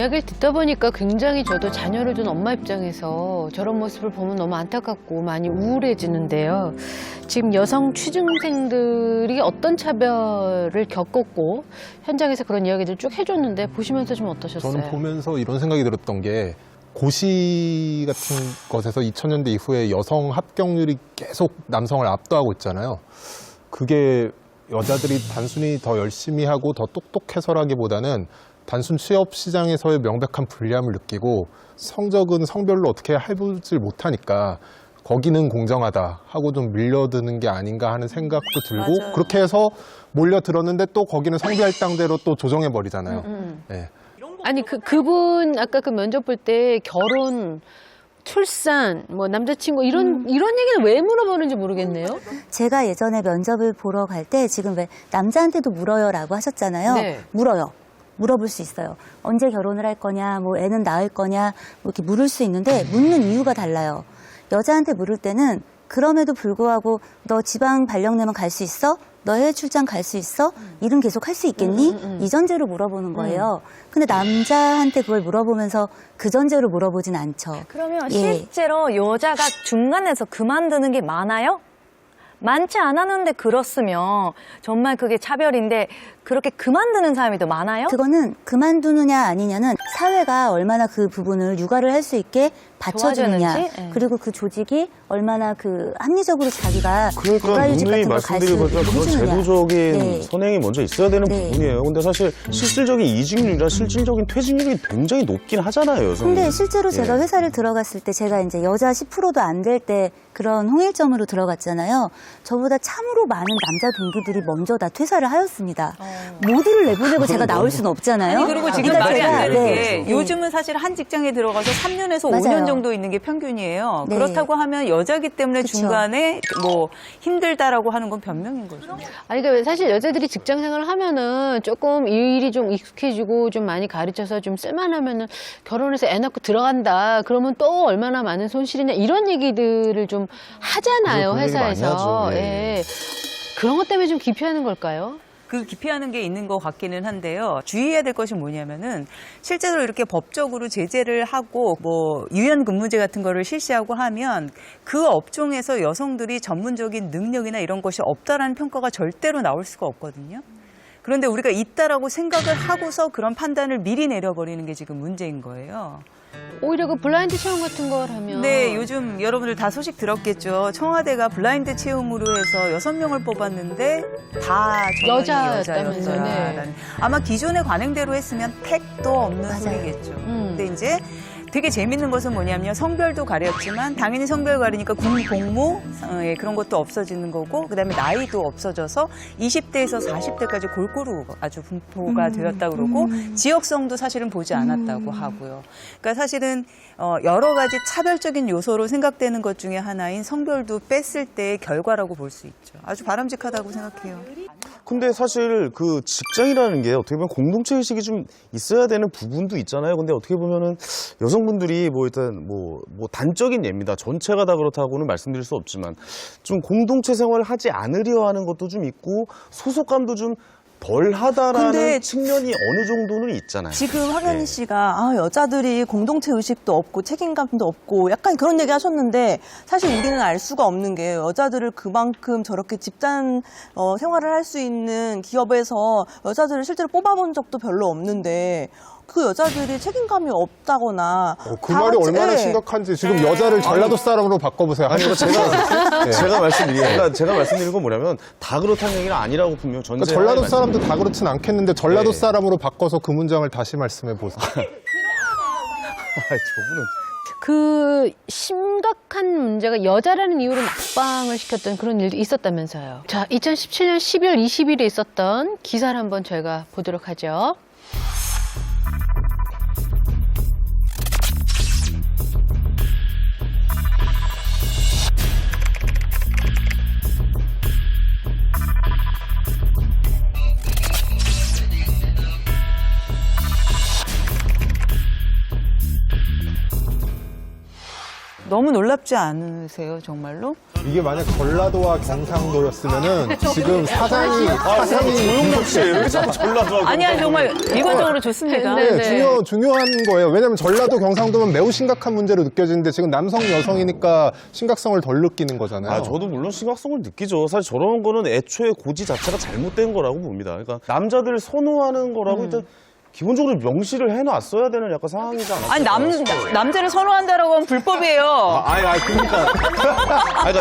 이야기를 듣다 보니까 굉장히 저도 자녀를 둔 엄마 입장에서 저런 모습을 보면 너무 안타깝고 많이 우울해지는데요. 지금 여성 취준생들이 어떤 차별을 겪었고 현장에서 그런 이야기들 쭉 해줬는데 보시면서 좀 어떠셨어요? 저는 보면서 이런 생각이 들었던 게 고시 같은 것에서 2000년대 이후에 여성 합격률이 계속 남성을 압도하고 있잖아요. 그게 여자들이 단순히 더 열심히 하고 더 똑똑해서라기보다는 단순 취업 시장에서의 명백한 불리함을 느끼고 성적은 성별로 어떻게 해보질 못하니까 거기는 공정하다 하고 좀 밀려드는 게 아닌가 하는 생각도 들고 맞아요. 그렇게 해서 몰려들었는데 또 거기는 성비할당대로 또 조정해버리잖아요. 네. 아니 그분 아까 그 면접 볼 때 결혼, 출산, 뭐 남자친구 이런 얘기는 왜 물어보는지 모르겠네요. 제가 예전에 면접을 보러 갈 때 지금 왜 남자한테도 물어요라고 하셨잖아요. 네. 물어요. 물어볼 수 있어요. 언제 결혼을 할 거냐, 뭐 애는 낳을 거냐, 뭐 이렇게 물을 수 있는데 묻는 이유가 달라요. 여자한테 물을 때는 그럼에도 불구하고 너 지방 발령내면 갈 수 있어? 너 해외 출장 갈 수 있어? 일은 계속 할 수 있겠니? 이 전제로 물어보는 거예요. 근데 남자한테 그걸 물어보면서 그 전제로 물어보진 않죠. 그러면 예. 실제로 여자가 중간에서 그만두는 게 많아요? 많지 않았는데 그렇으면 정말 그게 차별인데 그렇게 그만두는 사람이 더 많아요? 그거는 그만두느냐 아니냐는 사회가 얼마나 그 부분을 육아를 할 수 있게 받쳐주느냐, 도와주는지? 예. 그리고 그 조직이 얼마나 그 합리적으로 자기가 그러니까 육아휴직 분명히 같은 걸 갈 수 말씀드린 것처럼 그런 해주느냐. 제도적인 네. 선행이 먼저 있어야 되는 네. 부분이에요. 근데 사실 실질적인 이직률이나 실질적인 퇴직률이 굉장히 높긴 하잖아요, 여성이. 근데 실제로 제가 예. 회사를 들어갔을 때 제가 이제 여자 10%도 안 될 때 그런 홍일점으로 들어갔잖아요. 저보다 참으로 많은 남자 동기들이 먼저 다 퇴사를 하였습니다. 모두를 내보내고 제가 나올 수는 없잖아요. 아니, 그리고 지금 그러니까 말이 안 제가, 되는 네, 게 네. 요즘은 사실 한 직장에 들어가서 3년에서 맞아요. 5년 정도 있는 게 평균이에요. 네. 그렇다고 하면 여자기 때문에 그쵸. 중간에 뭐 힘들다라고 하는 건 변명인 거죠. 아니 그러니까 사실 여자들이 직장 생활을 하면은 조금 이 일이 좀 익숙해지고 좀 많이 가르쳐서 좀 쓸만하면은 결혼해서 애 낳고 들어간다. 그러면 또 얼마나 많은 손실이냐 이런 얘기들을 좀 하잖아요, 그런 얘기 많이 회사에서. 하죠. 예. 예. 그런 것 때문에 좀 기피하는 걸까요? 그 기피하는 게 있는 것 같기는 한데요. 주의해야 될 것이 뭐냐면은 실제로 이렇게 법적으로 제재를 하고 뭐 유연근무제 같은 거를 실시하고 하면 그 업종에서 여성들이 전문적인 능력이나 이런 것이 없다라는 평가가 절대로 나올 수가 없거든요. 그런데 우리가 있다라고 생각을 하고서 그런 판단을 미리 내려버리는 게 지금 문제인 거예요. 오히려 그 블라인드 체험 같은 걸 하면 네, 요즘 여러분들 다 소식 들었겠죠. 청와대가 블라인드 채용으로 해서 6명을 뽑았는데 다 여자였다면서요. 네. 여자였다라는. 아마 기존의 관행대로 했으면 택도 없는 맞아요. 소리겠죠. 근데 이제 되게 재밌는 것은 뭐냐면 성별도 가렸지만 당연히 성별 가리니까 공무 예, 그런 것도 없어지는 거고 그다음에 나이도 없어져서 20대에서 40대까지 골고루 아주 분포가 되었다 그러고 지역성도 사실은 보지 않았다고 하고요. 그러니까 사실은 여러 가지 차별적인 요소로 생각되는 것 중에 하나인 성별도 뺐을 때의 결과라고 볼 수 있죠. 아주 바람직하다고 생각해요. 근데 사실 그 직장이라는 게 어떻게 보면 공동체 의식이 좀 있어야 되는 부분도 있잖아요. 근데 어떻게 보면은 여성분들이 뭐 일단 뭐 단적인 예입니다. 전체가 다 그렇다고는 말씀드릴 수 없지만 좀 공동체 생활을 하지 않으려 하는 것도 좀 있고 소속감도 좀 덜 하다라는 근데 측면이 어느 정도는 있잖아요. 지금 황현희 네. 씨가 여자들이 공동체 의식도 없고 책임감도 없고 약간 그런 얘기 하셨는데 사실 우리는 알 수가 없는 게 여자들을 그만큼 저렇게 집단 생활을 할 수 있는 기업에서 여자들을 실제로 뽑아본 적도 별로 없는데 그 여자들이 책임감이 없다거나 그 말이 얼마나 네. 심각한지 지금 여자를 전라도 사람으로 바꿔보세요. 아니, 이거 제가 말씀드린 건 뭐냐면 다 그렇다는 얘기는 아니라고 분명 그러니까 전제. 전라도 사람도 다 그렇진 않겠는데 전라도 네. 사람으로 바꿔서 그 문장을 다시 말씀해 보세요. 저분은. 그 심각한 문제가 여자라는 이유로 낙방을 시켰던 그런 일도 있었다면서요. 자, 2017년 12월 20일에 있었던 기사를 한번 저희가 보도록 하죠. 너무 놀랍지 않으세요, 정말로? 이게 만약 전라도와 경상도였으면은 지금 사장이 조용락 씨, 왜 자꾸 전라도하고. 아니야, 정말 일관적으로 좋습니다. 네. 중요한 거예요. 왜냐하면 전라도, 경상도는 매우 심각한 문제로 느껴지는데 지금 남성, 여성이니까 심각성을 덜 느끼는 거잖아요. 아, 저도 물론 심각성을 느끼죠. 사실 저런 거는 애초에 고지 자체가 잘못된 거라고 봅니다. 그러니까 남자들 선호하는 거라고 일단 기본적으로 명시를 해놨어야 되는 약간 상황이지 않았을까. 아니, 남자를 선호한다라고 하면 불법이에요. 그러니까. 아니,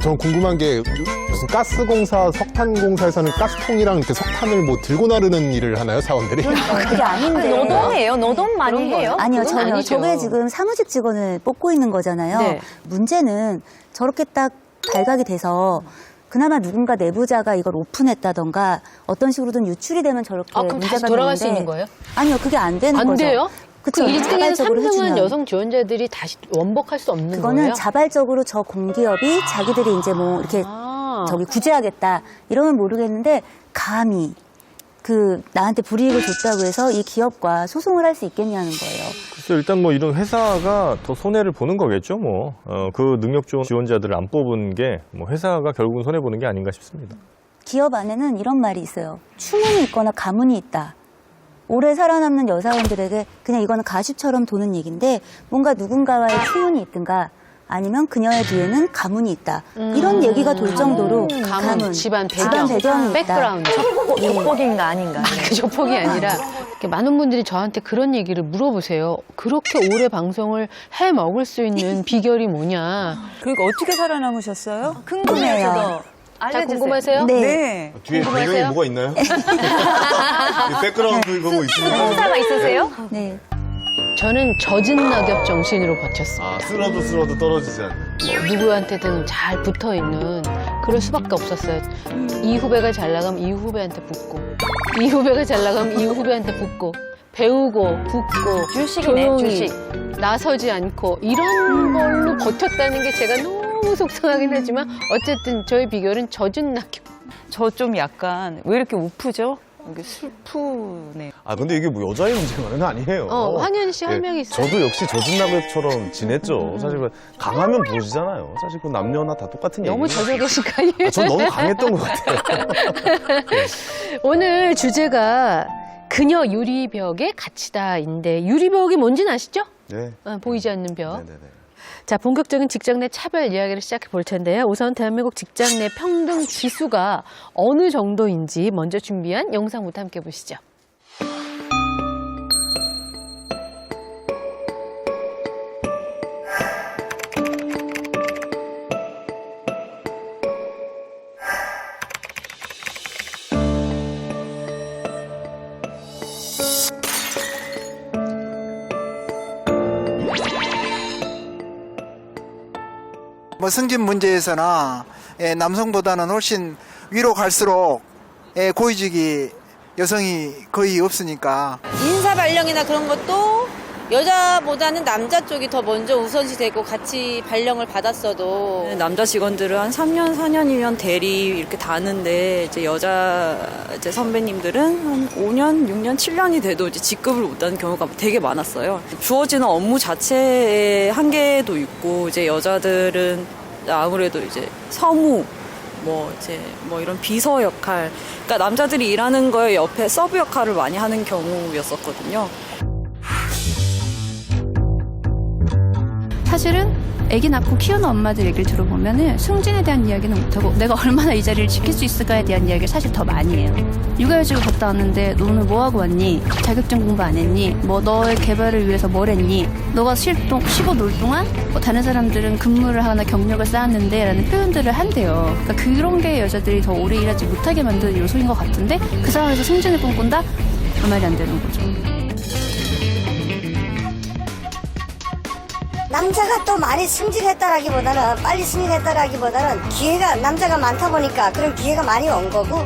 저는 궁금한 게 무슨 가스공사, 석탄공사에서는 가스통이랑 이렇게 석탄을 뭐 들고 나르는 일을 하나요, 사원들이? 그게 아닌데. 노동해요. 노동 많이 해요? 아니요, 그건 전혀. 아니죠. 저게 지금 사무직 직원을 뽑고 있는 거잖아요. 네. 문제는 저렇게 딱 발각이 돼서 그나마 누군가 내부자가 이걸 오픈했다던가 어떤 식으로든 유출이 되면 저렇게 그럼 문제가 다시 돌아갈 수 되는데 있는 거예요? 아니요, 그게 안 되는 안 거죠. 돼요? 그쵸, 그 1등에서 자발적으로 3등은 해주면. 여성 지원자들이 다시 원복할 수 없는 그거는 거예요? 자발적으로 저 공기업이 자기들이 이제 뭐 이렇게 저기 구제하겠다 이러면 모르겠는데 감히 그 나한테 불이익을 줬다고 해서 이 기업과 소송을 할 수 있겠냐는 거예요. 글쎄, 일단 뭐 이런 회사가 더 손해를 보는 거겠죠, 뭐. 그 능력 좋은 지원자들을 안 뽑은 게 뭐 회사가 결국은 손해보는 게 아닌가 싶습니다. 기업 안에는 이런 말이 있어요. 추문이 있거나 가문이 있다. 오래 살아남는 여사원들에게 그냥 이거는 가십처럼 도는 얘기인데 뭔가 누군가와의 추문이 있든가 아니면 그녀의 뒤에는 가문이 있다. 이런 얘기가 돌 정도로 가문, 집안 배경, 배경이 있다. 백그라운드. 족복인가 아닌가. 그 조폭이 아니라 이렇게 많은 분들이 저한테 그런 얘기를 물어보세요. 그렇게 오래 방송을 해 먹을 수 있는 비결이 뭐냐. 그러니까 어떻게 살아남으셨어요? 궁금해요. 자, 알려주세요. 궁금하세요? 네. 네. 뒤에 궁금하세요? 배경이 뭐가 있나요? 백그라운드 이거 뭐 있습니까? 행사가 있으세요? 네. 저는 젖은 낙엽 정신으로 버텼습니다. 쓸어도 떨어지지 않는. 뭐 누구한테든 잘 붙어 있는 그럴 수밖에 없었어요. 이 후배가 잘 나가면 이 후배한테 붙고, 이 후배가 잘 나가면 이 후배한테 붙고, 배우고 붙고, 주식이네, 조용히 주식. 나서지 않고 이런 걸로 버텼다는 게 제가 너무 속상하긴 하지만 어쨌든 저의 비결은 젖은 낙엽. 저 좀 약간 왜 이렇게 우프죠? 이게 슬프네. 근데 이게 뭐 여자의 문제만은 아니에요. 황현 씨 한 명 있어요. 저도 역시 젖은 낙엽처럼 지냈죠. 사실 강하면 부러지잖아요. 사실 그 남녀나 다 똑같은 얘기예요. 너무 젖어 계신 거 아니에요? 전 너무 강했던 것 같아요. 오늘 주제가 그녀 유리벽의 가치다인데 유리벽이 뭔지는 아시죠? 네. 보이지 않는 벽. 네네네. 자, 본격적인 직장 내 차별 이야기를 시작해 볼 텐데요. 우선 대한민국 직장 내 평등 지수가 어느 정도인지 먼저 준비한 영상부터 함께 보시죠. 뭐 승진 문제에서나 남성보다는 훨씬 위로 갈수록 고위직이 여성이 거의 없으니까. 인사 발령이나 그런 것도 여자보다는 남자 쪽이 더 먼저 우선시 되고 같이 발령을 받았어도 남자 직원들은 한 3년, 4년이면 대리 이렇게 다는데 이제 여자 이제 선배님들은 한 5년, 6년, 7년이 돼도 이제 직급을 못 따는 경우가 되게 많았어요. 주어지는 업무 자체의 한계도 있고 이제 여자들은 아무래도 이제 서무 뭐 이제 뭐 이런 비서 역할, 그러니까 남자들이 일하는 거에 옆에 서브 역할을 많이 하는 경우였었거든요. 사실은 아기 낳고 키우는 엄마들 얘기를 들어보면은 승진에 대한 이야기는 못하고 내가 얼마나 이 자리를 지킬 수 있을까에 대한 이야기를 사실 더 많이 해요. 육아휴직을 갔다 왔는데 너 오늘 뭐 하고 왔니? 자격증 공부 안 했니? 뭐 너의 개발을 위해서 뭘 했니? 너가 쉬고 놀 동안 뭐 다른 사람들은 근무를 하거나 경력을 쌓았는데 라는 표현들을 한대요. 그러니까 그런 게 여자들이 더 오래 일하지 못하게 만드는 요소인 것 같은데 그 상황에서 승진을 꿈꾼다? 그 말이 안 되는 거죠. 남자가 또 많이 승진했다라기보다는 빨리 승진했다라기보다는 기회가 남자가 많다 보니까 그런 기회가 많이 온 거고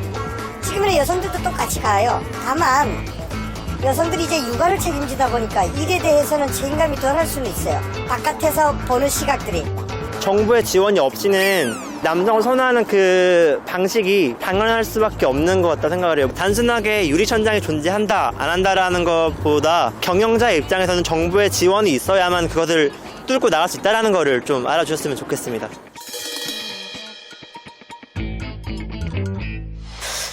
지금의 여성들도 똑같이 가요. 다만 여성들이 이제 육아를 책임지다 보니까 일에 대해서는 책임감이 덜할 수는 있어요. 바깥에서 보는 시각들이. 정부의 지원이 없이는 남성을 선호하는 그 방식이 당연할 수밖에 없는 것 같다 생각을 해요. 단순하게 유리천장이 존재한다 안 한다라는 것보다 경영자의 입장에서는 정부의 지원이 있어야만 그것을 뚫고 나갈 수 있다는 거를 좀 알아주셨으면 좋겠습니다.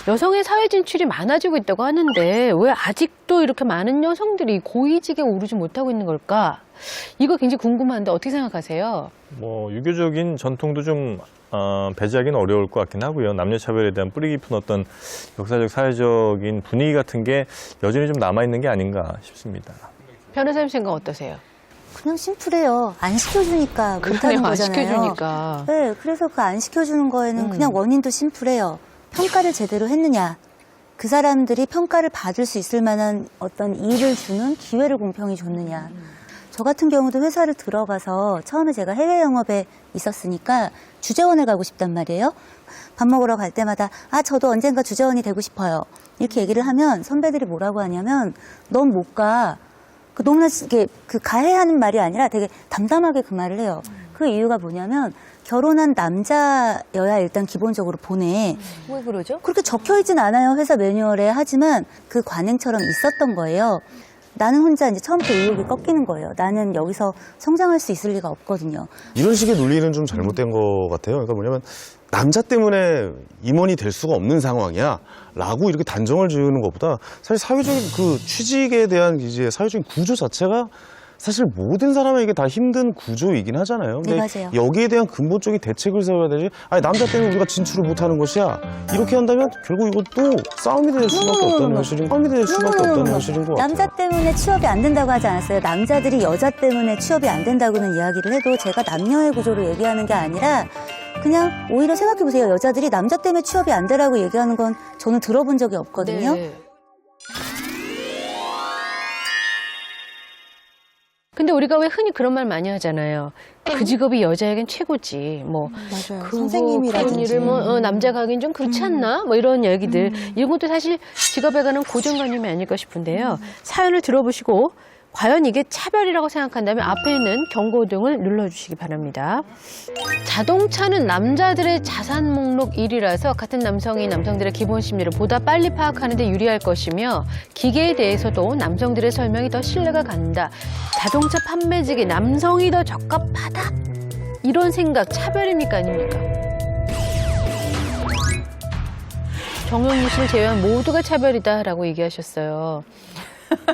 여성의 사회 진출이 많아지고 있다고 하는데 왜 아직도 이렇게 많은 여성들이 고위직에 오르지 못하고 있는 걸까? 이거 굉장히 궁금한데 어떻게 생각하세요? 뭐 유교적인 전통도 좀 배제하기는 어려울 것 같긴 하고요. 남녀차별에 대한 뿌리 깊은 어떤 역사적 사회적인 분위기 같은 게 여전히 좀 남아있는 게 아닌가 싶습니다. 변호사님 생각 어떠세요? 그냥 심플해요. 안 시켜주니까 못하는 그러네요, 안 거잖아요. 시켜주니까. 네, 그래서 그 안 시켜주는 거에는 그냥 원인도 심플해요. 평가를 제대로 했느냐. 그 사람들이 평가를 받을 수 있을 만한 어떤 일을 주는 기회를 공평히 줬느냐. 저 같은 경우도 회사를 들어가서 처음에 제가 해외 영업에 있었으니까 주재원에 가고 싶단 말이에요. 밥 먹으러 갈 때마다 저도 언젠가 주재원이 되고 싶어요. 이렇게 얘기를 하면 선배들이 뭐라고 하냐면 넌 못 가. 너무나 이게 가해하는 말이 아니라 되게 담담하게 그 말을 해요. 그 이유가 뭐냐면 결혼한 남자여야 일단 기본적으로 보내. 왜 그러죠? 그렇게 적혀있진 않아요. 회사 매뉴얼에. 하지만 그 관행처럼 있었던 거예요. 나는 혼자 이제 처음부터 의욕이 꺾이는 거예요. 나는 여기서 성장할 수 있을 리가 없거든요. 이런 식의 논리는 좀 잘못된 것 같아요. 그러니까 뭐냐면 남자 때문에 임원이 될 수가 없는 상황이야 라고 이렇게 단정을 지으는 것보다 사실 사회적인 그 취직에 대한 이제 사회적인 구조 자체가 사실 모든 사람에게 다 힘든 구조이긴 하잖아요. 근데 네, 맞아요. 여기에 대한 근본적인 대책을 세워야 되지. 남자 때문에 우리가 진출을 못하는 것이야. 이렇게 한다면 결국 이것도 싸움이 될 수밖에 없다는 현실인 것 같아요. 남자 때문에 취업이 안 된다고 하지 않았어요. 남자들이 여자 때문에 취업이 안 된다고는 이야기를 해도 제가 남녀의 구조로 얘기하는 게 아니라 그냥 오히려 생각해보세요. 여자들이 남자 때문에 취업이 안 되라고 얘기하는 건 저는 들어본 적이 없거든요. 네. 근데 우리가 왜 흔히 그런 말 많이 하잖아요. 그 직업이 여자에겐 최고지. 뭐 맞아요. 그런 선생님이라든지. 일을 남자가 하긴 좀 그렇지 않나? 뭐 이런 얘기들. 이런 것도 사실 직업에 관한 고정관념이 아닐까 싶은데요. 사연을 들어보시고 과연 이게 차별이라고 생각한다면 앞에 있는 경고등을 눌러주시기 바랍니다. 자동차는 남자들의 자산 목록 1위라서 같은 남성이 남성들의 기본 심리를 보다 빨리 파악하는 데 유리할 것이며 기계에 대해서도 남성들의 설명이 더 신뢰가 간다. 자동차 판매직이 남성이 더 적합하다. 이런 생각 차별입니까 아닙니까? 정영미 씨를 제외한 모두가 차별이다라고 얘기하셨어요.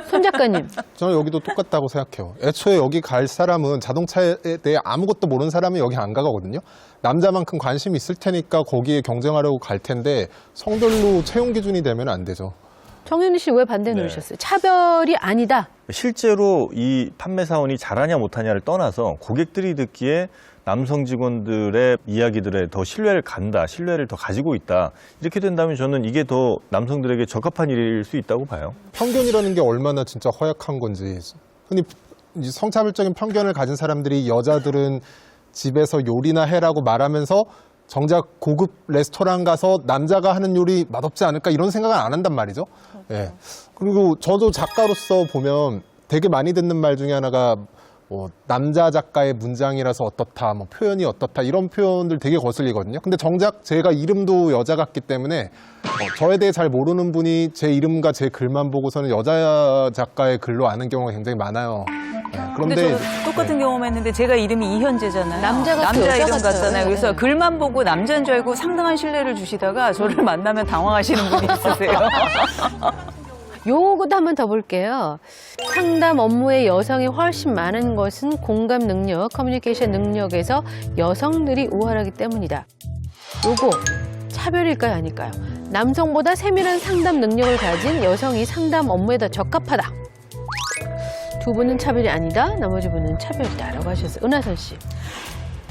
손 작가님. 저는 여기도 똑같다고 생각해요. 애초에 여기 갈 사람은 자동차에 대해 아무것도 모르는 사람은 여기 안 가거든요. 남자만큼 관심이 있을 테니까 거기에 경쟁하려고 갈 텐데 성별로 채용 기준이 되면 안 되죠. 정현희 씨 왜 반대 누르셨어요? 차별이 아니다. 실제로 이 판매 사원이 잘하냐 못하냐를 떠나서 고객들이 듣기에 남성 직원들의 이야기들에 더 신뢰를 간다, 신뢰를 더 가지고 있다. 이렇게 된다면 저는 이게 더 남성들에게 적합한 일일 수 있다고 봐요. 편견이라는 게 얼마나 진짜 허약한 건지. 흔히 성차별적인 편견을 가진 사람들이 여자들은 집에서 요리나 해라고 말하면서 정작 고급 레스토랑 가서 남자가 하는 요리 맛없지 않을까 이런 생각을 안 한단 말이죠. 예. 그리고 저도 작가로서 보면 되게 많이 듣는 말 중에 하나가 남자 작가의 문장이라서 어떻다, 뭐 표현이 어떻다 이런 표현들 되게 거슬리거든요. 근데 정작 제가 이름도 여자 같기 때문에 저에 대해 잘 모르는 분이 제 이름과 제 글만 보고서는 여자 작가의 글로 아는 경우가 굉장히 많아요. 네, 근데 그런데 저 똑같은 경험했는데 제가 이름이 이현재잖아요. 남자 같고 남자 여자 이름 같아요. 같잖아요. 그래서 네. 글만 보고 남자인 줄 알고 상당한 신뢰를 주시다가 저를 만나면 당황하시는 분이 있으세요. 요것도 한번 더 볼게요. 상담 업무에 여성이 훨씬 많은 것은 공감 능력, 커뮤니케이션 능력에서 여성들이 우월하기 때문이다. 요거 차별일까요, 아닐까요? 남성보다 세밀한 상담 능력을 가진 여성이 상담 업무에 더 적합하다. 두 분은 차별이 아니다, 나머지 분은 차별이다라고 하셨어요. 은하선 씨.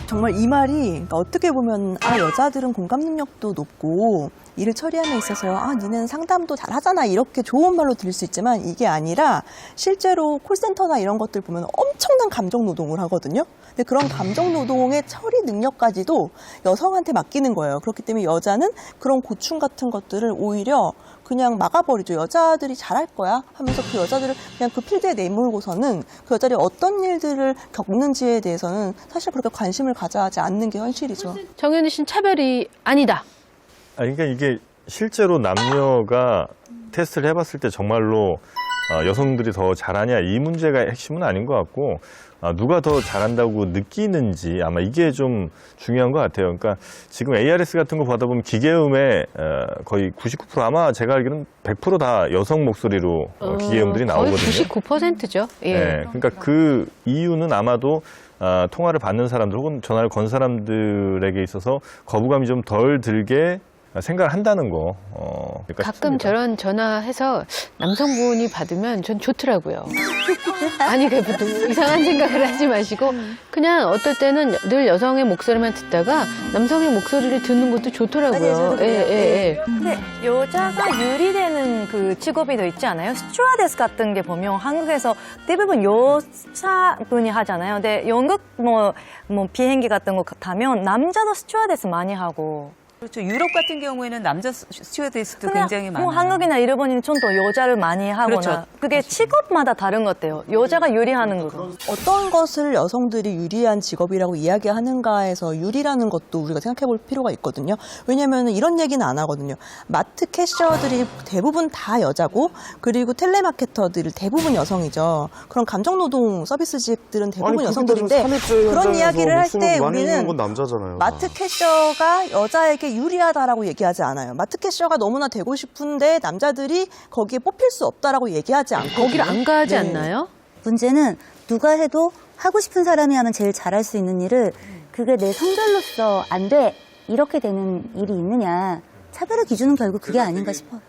정말 이 말이 그러니까 어떻게 보면 여자들은 공감 능력도 높고 일을 처리함에 있어서 니는 상담도 잘하잖아 이렇게 좋은 말로 들릴 수 있지만 이게 아니라 실제로 콜센터나 이런 것들 보면 엄청난 감정 노동을 하거든요. 근데 그런 감정 노동의 처리 능력까지도 여성한테 맡기는 거예요. 그렇기 때문에 여자는 그런 고충 같은 것들을 오히려 그냥 막아버리죠. 여자들이 잘할 거야 하면서 그 여자들을 그냥 그 필드에 내몰고서는 그 여자들이 어떤 일들을 겪는지에 대해서는 사실 그렇게 관심을 가져야 하지 않는 게 현실이죠. 정현희 씨는 차별이 아니다. 그러니까 이게 실제로 남녀가 테스트를 해봤을 때 정말로 여성들이 더 잘하냐 이 문제가 핵심은 아닌 것 같고 누가 더 잘한다고 느끼는지 아마 이게 좀 중요한 것 같아요. 그러니까 지금 ARS 같은 거 보다 보면 기계음의 거의 99% 아마 제가 알기로는 100% 다 여성 목소리로 기계음들이 나오거든요. 거의 99%죠. 예. 네, 그러니까 그 이유는 아마도 통화를 받는 사람들 혹은 전화를 건 사람들에게 있어서 거부감이 좀 덜 들게 생각을 한다는 거. 그러니까 가끔 싶습니다. 저런 전화해서 남성분이 받으면 전 좋더라고요. 아니, 그 이상한 생각을 하지 마시고 그냥 어떨 때는 늘 여성의 목소리만 듣다가 남성의 목소리를 듣는 것도 좋더라고요. 예. 근데 여자가 유리되는 그 직업이 더 있지 않아요? 스튜어디스 같은 게 보면 한국에서 대부분 여자분이 하잖아요. 근데 영국 뭐 비행기 같은 거 타면 남자도 스튜어디스 많이 하고. 그렇죠. 유럽 같은 경우에는 남자 스튜어디스도 굉장히 많아요. 뭐 한국이나 일본은 좀 더 여자를 많이 하거나 그렇죠. 그게 직업마다 다른 것 같아요. 여자가 유리하는 거. 어떤 것을 여성들이 유리한 직업이라고 이야기하는가에서 유리라는 것도 우리가 생각해 볼 필요가 있거든요. 왜냐하면 이런 얘기는 안 하거든요. 마트 캐셔들이 대부분 다 여자고 그리고 텔레마케터들 대부분 여성이죠. 그런 감정노동 서비스직들은 대부분 여성들인데 그런 이야기를 할 때 우리는 남자잖아요. 마트 캐셔가 여자에게 유리하다라고 얘기하지 않아요. 마트 캐셔가 너무나 되고 싶은데 남자들이 거기에 뽑힐 수 없다라고 얘기하지 않고 거기를 안 가지 않나요? 문제는 누가 해도 하고 싶은 사람이 하면 제일 잘할 수 있는 일을 그게 내 성별로서 안 돼. 이렇게 되는 일이 있느냐. 차별의 기준은 결국 그게 아닌가 싶어요.